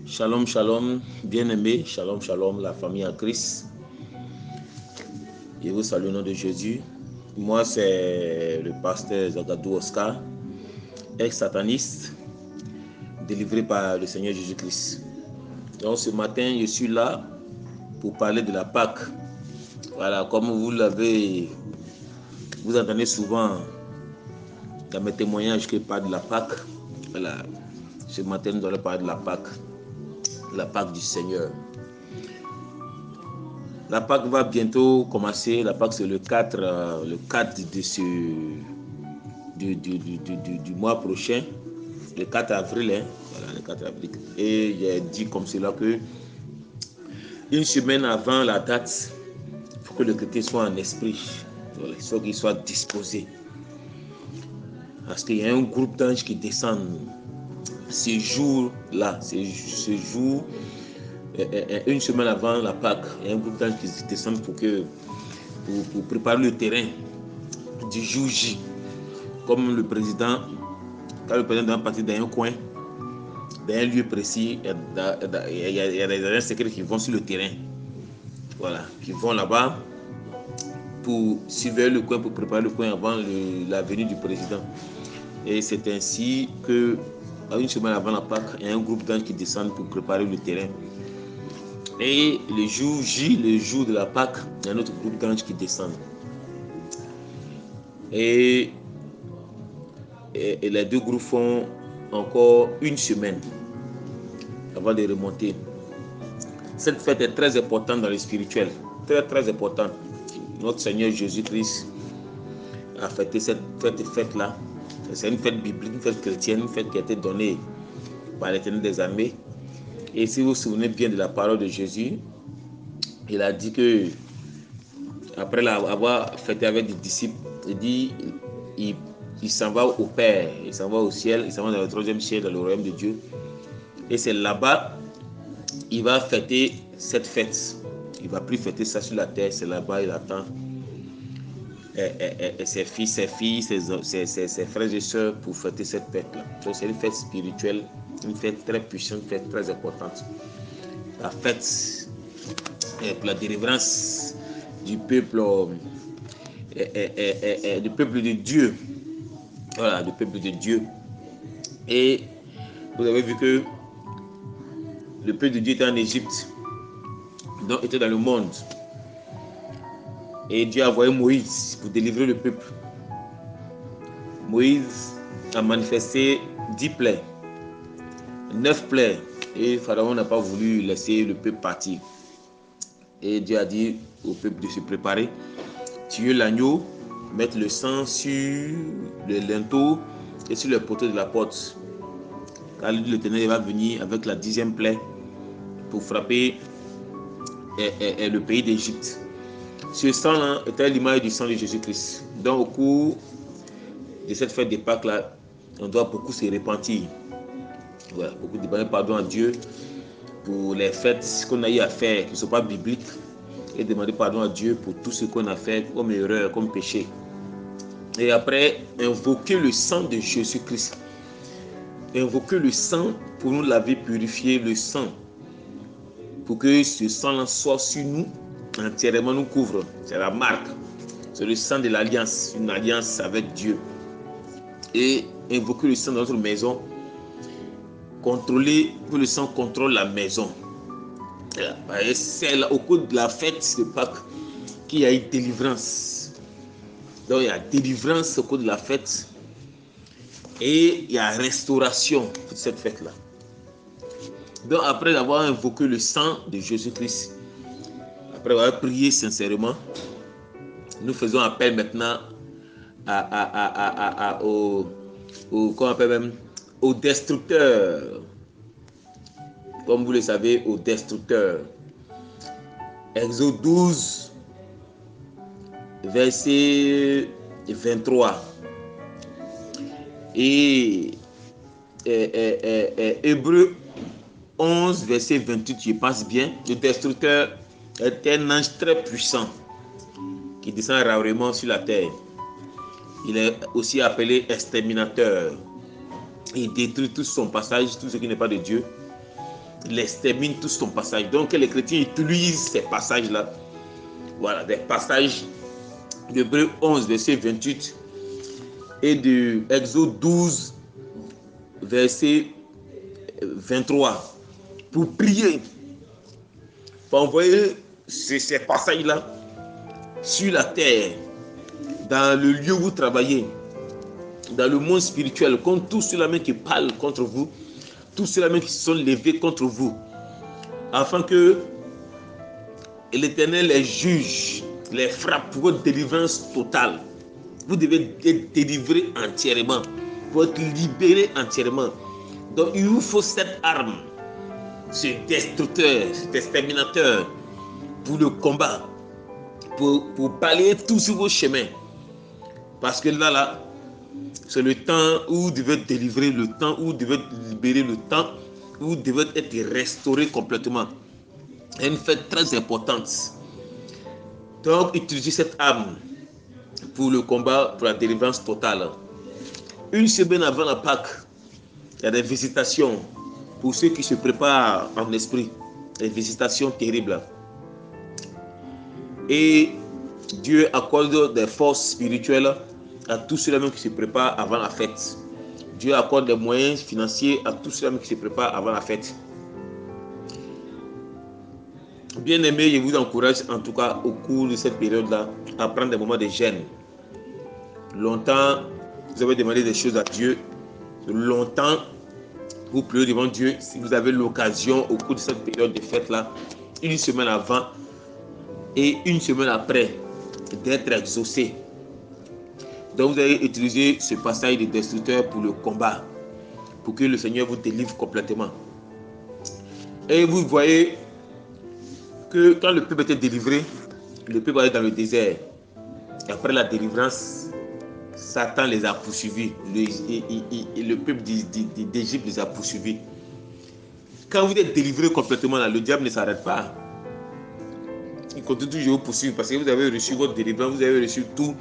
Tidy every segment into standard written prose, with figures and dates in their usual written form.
Shalom, shalom, bien-aimés, shalom, shalom, la famille en Christ. Je vous salue au nom de Jésus. Moi, c'est le pasteur Zagadou Oscar, ex-sataniste, délivré par le Seigneur Jésus-Christ. Donc, ce matin, je suis là pour parler de la Pâque. Voilà, comme vous entendez souvent dans mes témoignages que je parle de la Pâque. Voilà, ce matin, nous allons parler de la Pâque du Seigneur. La Pâque va bientôt commencer. La Pâque, c'est le 4 du mois prochain, le 4 avril. Voilà, le 4 avril. Et j'ai dit comme cela que une semaine avant la date, il faut que le chrétien soit en esprit. Voilà, il faut qu'il soit disposé. Parce qu'il y a un groupe d'anges qui descendent ce jour-là, une semaine avant la Pâque. Il y a un groupe d'anges qui descendent pour préparer le terrain du jour J. Comme le président, quand le président doit partir dans un coin, dans un lieu précis, il y a des agents secrets qui vont sur le terrain. Voilà, qui vont là-bas pour surveiller le coin, pour préparer le coin avant la venue du président. Et c'est ainsi que, une semaine avant la Pâque, il y a un groupe d'anges qui descendent pour préparer le terrain. Et le jour J, le jour de la Pâque, il y a un autre groupe d'anges qui descendent. Et les deux groupes font encore une semaine avant de remonter. Cette fête est très importante dans le spirituel, très très importante. Notre Seigneur Jésus-Christ a fêté cette fête-là. C'est une fête biblique, une fête chrétienne, une fête qui a été donnée par l'Éternel des armées. Et si vous vous souvenez bien de la parole de Jésus, il a dit que, après l'avoir fêté avec des disciples, il dit, il s'en va au Père, il s'en va au ciel, il s'en va dans le troisième ciel, dans le royaume de Dieu. Et c'est là-bas, il va fêter cette fête. Il ne va plus fêter ça sur la terre, c'est là-bas, il attend ses fils, ses filles, ses frères et sœurs pour fêter cette fête-là. Donc c'est une fête spirituelle, une fête très puissante, une fête très importante. La fête pour la délivrance du peuple, du peuple de Dieu. Voilà, du peuple de Dieu. Et vous avez vu que le peuple de Dieu était en Égypte, donc était dans le monde. Et Dieu a envoyé Moïse pour délivrer le peuple. Moïse a manifesté 10 plaies, 9 plaies. Et Pharaon n'a pas voulu laisser le peuple partir. Et Dieu a dit au peuple de se préparer, tuer l'agneau, mettre le sang sur le linteau et sur le poteau de la porte. Car l'Éternel va venir avec la 10e plaie pour frapper le pays d'Égypte. Ce sang-là était l'image du sang de Jésus-Christ. Donc, au cours de cette fête de Pâques-là, on doit beaucoup se repentir. Voilà, beaucoup demander pardon à Dieu pour les fêtes qu'on a eu à faire qui ne sont pas bibliques et demander pardon à Dieu pour tout ce qu'on a fait comme erreur, comme péché. Et après, invoquer le sang de Jésus-Christ. Invoquer le sang pour nous laver, purifier le sang. Pour que ce sang-là soit sur nous, entièrement nous couvre. C'est la marque. C'est le sang de l'alliance, une alliance avec Dieu. Et invoquer le sang dans notre maison. Contrôler, que le sang contrôle la maison. Et c'est là, au cours de la fête de Pâques qu'il y a eu délivrance. Donc il y a délivrance au cours de la fête. Et il y a restauration pour cette fête-là. Donc après avoir invoqué le sang de Jésus-Christ, après avoir prié sincèrement, nous faisons appel maintenant au destructeur. Comme vous le savez, au destructeur. Exode 12, verset 23. Et Hébreux 11, verset 28, je pense bien. Le destructeur est un ange très puissant qui descend rarement sur la terre. Il est aussi appelé exterminateur. Il détruit tout son passage, tout ce qui n'est pas de Dieu. l'extermine tout son passage. Donc les chrétiens utilisent ces passages-là. Voilà, des passages d'Hébreux 11, verset 28 et de Exode 12, verset 23 pour prier, pour envoyer ces passages-là sur la terre, dans le lieu où vous travaillez, dans le monde spirituel, contre tous ceux-là qui parlent contre vous, tous ceux-là qui se sont levés contre vous, afin que l'Éternel les juge, les frappe pour votre délivrance totale. Vous devez être délivré entièrement, pour être libéré entièrement. Donc il vous faut cette arme, ce destructeur, cet exterminateur pour le combat, pour balayer tous sur vos chemins. Parce que là, c'est le temps où vous devez être délivré, le temps où vous devez être libéré, le temps où vous devez être restauré complètement. C'est une fête très importante. Donc, utilisez cette arme pour le combat, pour la délivrance totale. Une semaine avant la Pâque, il y a des visitations pour ceux qui se préparent en esprit. Des visitations terribles. Et Dieu accorde des forces spirituelles à tous ceux-là qui se préparent avant la fête. Dieu accorde des moyens financiers à tous ceux-là qui se préparent avant la fête. Bien aimé, je vous encourage en tout cas au cours de cette période-là à prendre des moments de jeûne. Longtemps, vous avez demandé des choses à Dieu. Longtemps, vous priez devant Dieu. Si vous avez l'occasion au cours de cette période de fête-là, une semaine avant et une semaine après, d'être exaucé. Donc vous allez utiliser ce passage de destructeur pour le combat, pour que le Seigneur vous délivre complètement. Et vous voyez que quand le peuple était délivré, le peuple allait dans le désert. Et après la délivrance, Satan les a poursuivis. Le peuple d'Égypte les a poursuivis. Quand vous êtes délivré complètement, là, le diable ne s'arrête pas. Il continue toujours à vous poursuivre parce que vous avez reçu votre délivrance, vous avez reçu tout,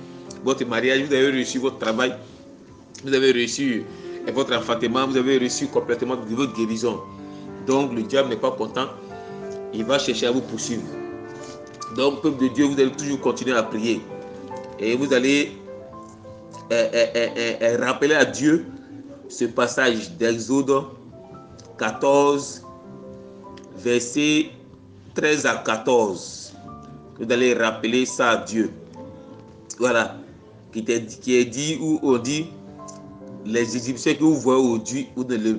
votre mariage, vous avez reçu votre travail, vous avez reçu votre enfantement, vous avez reçu complètement votre guérison. Donc le diable n'est pas content, il va chercher à vous poursuivre. Donc peuple de Dieu, vous allez toujours continuer à prier et vous allez rappeler à Dieu ce passage d'Exode 14, verset 13 à 14. Vous allez rappeler ça à Dieu. Voilà, qui est dit, où on dit, les Égyptiens que vous voyez aujourd'hui, vous ne les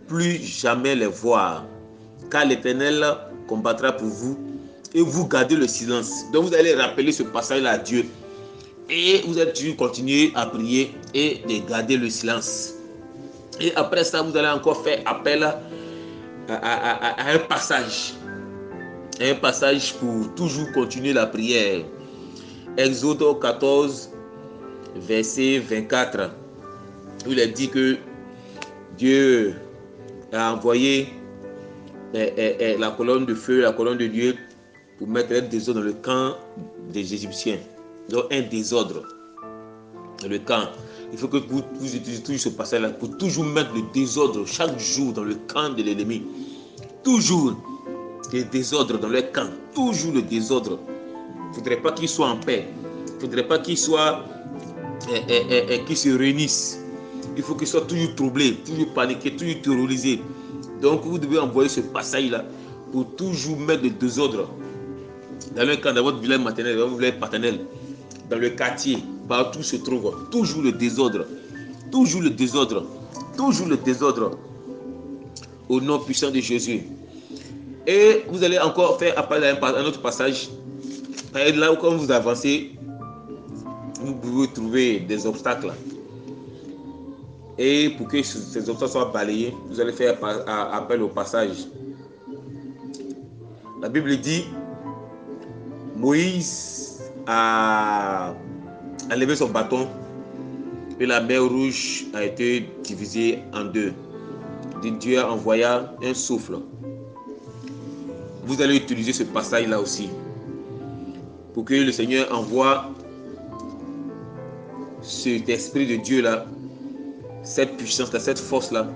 plus jamais les voir, car l'Éternel combattra pour vous et vous gardez le silence. Donc vous allez rappeler ce passage-là à Dieu et vous allez toujours continuer à prier et de garder le silence. Et après ça, vous allez encore faire appel à un passage. Un passage pour toujours continuer la prière. Exode 14, verset 24. Où il est dit que Dieu a envoyé la colonne de feu, la colonne de Dieu pour mettre un désordre dans le camp des Égyptiens. Donc un désordre dans le camp. Il faut que vous utilisez toujours ce passage-là pour toujours mettre le désordre chaque jour dans le camp de l'ennemi. Toujours le désordre dans le camp. Toujours le désordre. Il ne faudrait pas qu'ils soient en paix. Il ne faudrait pas qu'ils soient qu'ils se réunissent. Il faut qu'ils soient toujours troublés, toujours paniqués, toujours terrorisés. Donc vous devez envoyer ce passage-là pour toujours mettre le désordre dans le camp, dans votre village maternel, dans votre village paternel, dans le quartier, partout se trouve toujours le désordre. Toujours le désordre. Toujours le désordre. Au nom puissant de Jésus. Et vous allez encore faire appel à un autre passage. Là où quand vous avancez, vous pouvez trouver des obstacles. Et pour que ces obstacles soient balayés, vous allez faire appel au passage. La Bible dit, Moïse a levé son bâton et la mer Rouge a été divisée en deux. Dieu envoya un souffle. Vous allez utiliser ce passage-là aussi pour que le Seigneur envoie cet esprit de Dieu-là, cette puissance-là, cette force-là,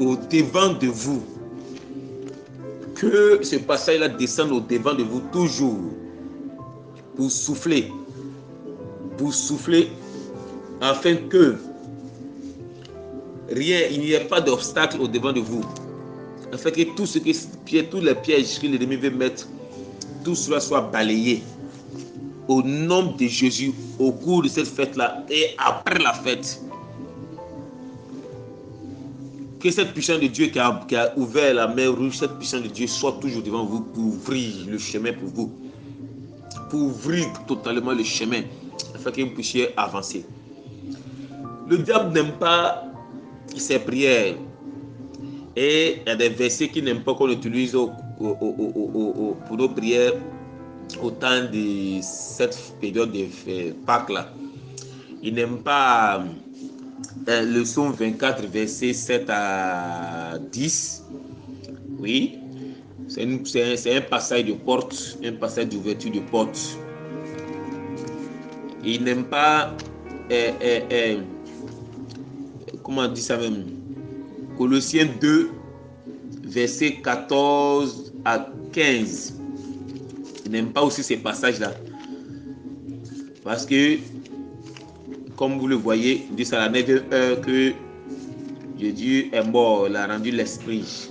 au devant de vous. que ce passage-là descende au devant de vous toujours pour souffler, afin que il n'y ait pas d'obstacle au devant de vous, afin que tous les pièges que l'ennemi veut mettre, tout cela soit balayé au nom de Jésus au cours de cette fête-là et après la fête. Que cette puissance de Dieu qui a ouvert la mer rouge, cette puissance de Dieu soit toujours devant vous pour ouvrir le chemin pour vous, pour ouvrir totalement le chemin afin que vous puissiez avancer. Le diable n'aime pas ces prières et il y a des versets qu'il n'aime pas qu'on utilise pour nos prières au temps de cette période de Pâques là. Il n'aime pas le psaume 24 verset 7 à 10. Oui, c'est un passage de porte, un passage d'ouverture de porte. Il n'aime pas comment on dit ça même, Colossiens 2 verset 14 à 15. Il n'aime pas aussi ces passages là parce que comme vous le voyez, il dit c'est à la 9e heure que Jésus est mort, il a rendu l'esprit.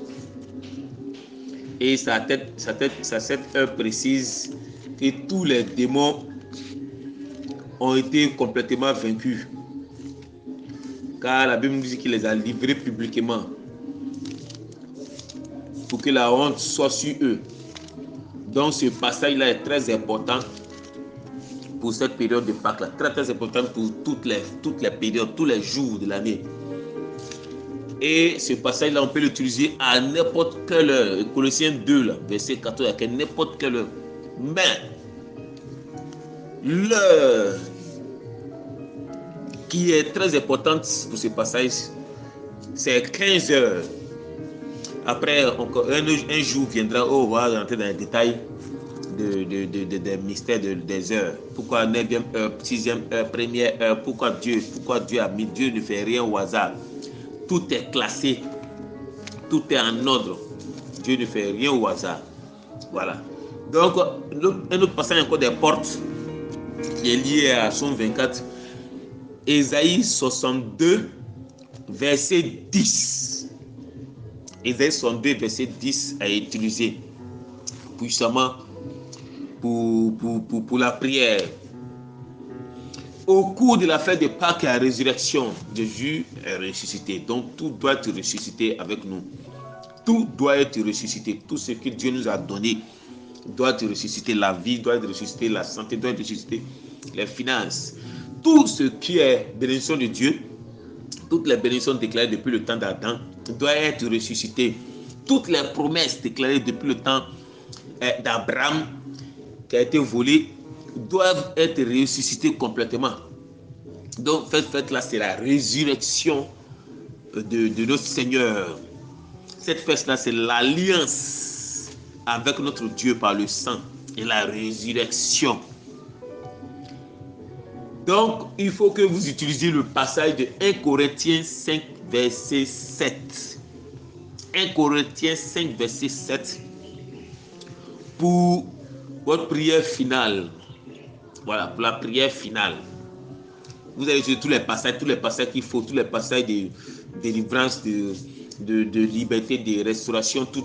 Et c'est à cette heure précise que tous les démons ont été complètement vaincus. Car la Bible nous dit qu'il les a livrés publiquement pour que la honte soit sur eux. Donc ce passage-là est très important pour cette période de Pâques, très très important pour toutes les périodes, tous les jours de l'année. Et ce passage-là, on peut l'utiliser à n'importe quelle heure. Colossiens 2, là, verset 14, à n'importe quelle heure. Mais l'heure qui est très importante pour ce passage, c'est 15 heures. Après, encore un jour viendra où on va rentrer dans les détails des mystères des heures. Pourquoi 9e heure, 6e heure, 1er heure, pourquoi Dieu a mis, Dieu ne fait rien au hasard. Tout est classé, tout est en ordre. Dieu ne fait rien au hasard. Voilà. Donc, un autre passage encore des portes qui est lié à Psaume 24, Ésaïe 62, verset 10. Ésaïe 62, verset 10 a été utilisé puissamment pour la prière. Au cours de la fête de Pâques et la résurrection, Jésus est ressuscité. Donc tout doit être ressuscité avec nous. Tout doit être ressuscité. Tout ce que Dieu nous a donné doit être ressuscité. La vie doit être ressuscitée, la santé doit être ressuscitée, les finances. Tout ce qui est bénédiction de Dieu, toutes les bénédictions déclarées depuis le temps d'Adam doivent être ressuscitées. Toutes les promesses déclarées depuis le temps d'Abraham qui a été volé doivent être ressuscitées complètement. Donc cette fête là, c'est la résurrection de notre Seigneur. Cette fête là, c'est l'alliance avec notre Dieu par le sang et la résurrection. Donc il faut que vous utilisiez le passage de 1 Corinthiens 5 verset 7. 1 Corinthiens 5 verset 7 pour votre prière finale. Voilà, pour la prière finale. Vous allez utiliser tous les passages qu'il faut, tous les passages de délivrance, de liberté, de restauration, tout.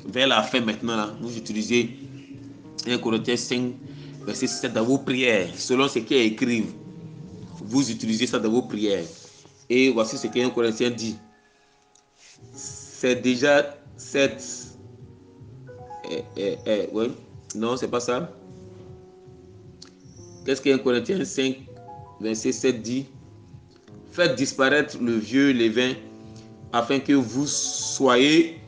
Vers la fin maintenant, là, vous utilisez 1 Corinthiens 5, verset 7 dans vos prières. Selon ce qui est écrit, vous utilisez ça dans vos prières. Et voici ce que 1 Corinthiens dit. C'est déjà 7... oui, non, c'est pas ça. Qu'est-ce que 1 Corinthiens 5, verset 7 dit? Faites disparaître le vieux levain afin que vous soyez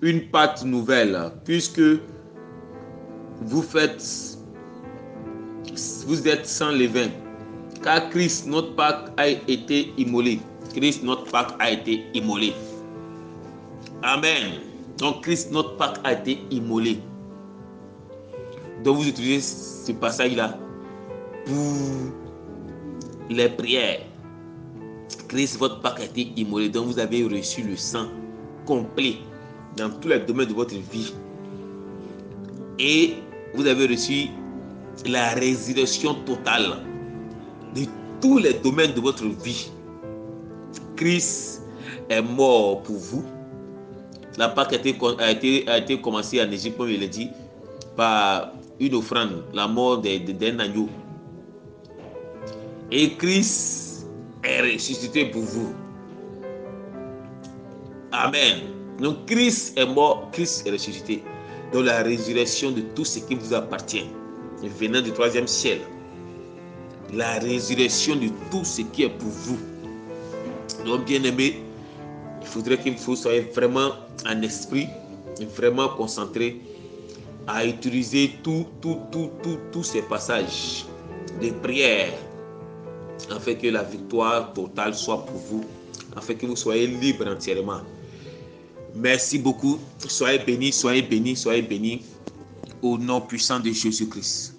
une pâte nouvelle, puisque vous êtes sans levain. Car Christ, notre Pâque, a été immolé. Christ, notre Pâque, a été immolé. Amen. Donc Christ, notre Pâque, a été immolé. Donc vous utilisez ce passage-là pour les prières. Christ, votre Pâque, a été immolé. Donc vous avez reçu le sang complet dans tous les domaines de votre vie. Et vous avez reçu la résurrection totale de tous les domaines de votre vie. Christ est mort pour vous. La Pâque a été commencée en Égypte, comme je l'ai dit, par une offrande, la mort d'un agneau. Et Christ est ressuscité pour vous. Amen. Donc Christ est mort, Christ est ressuscité. Donc la résurrection de tout ce qui vous appartient, venant du troisième ciel. La résurrection de tout ce qui est pour vous. Donc bien aimé, il faudrait que vous soyez vraiment en esprit, vraiment concentré à utiliser tous ces passages de prière, afin que la victoire totale soit pour vous, afin que vous soyez libre entièrement. Merci beaucoup. Soyez bénis, soyez bénis, soyez bénis au nom puissant de Jésus-Christ.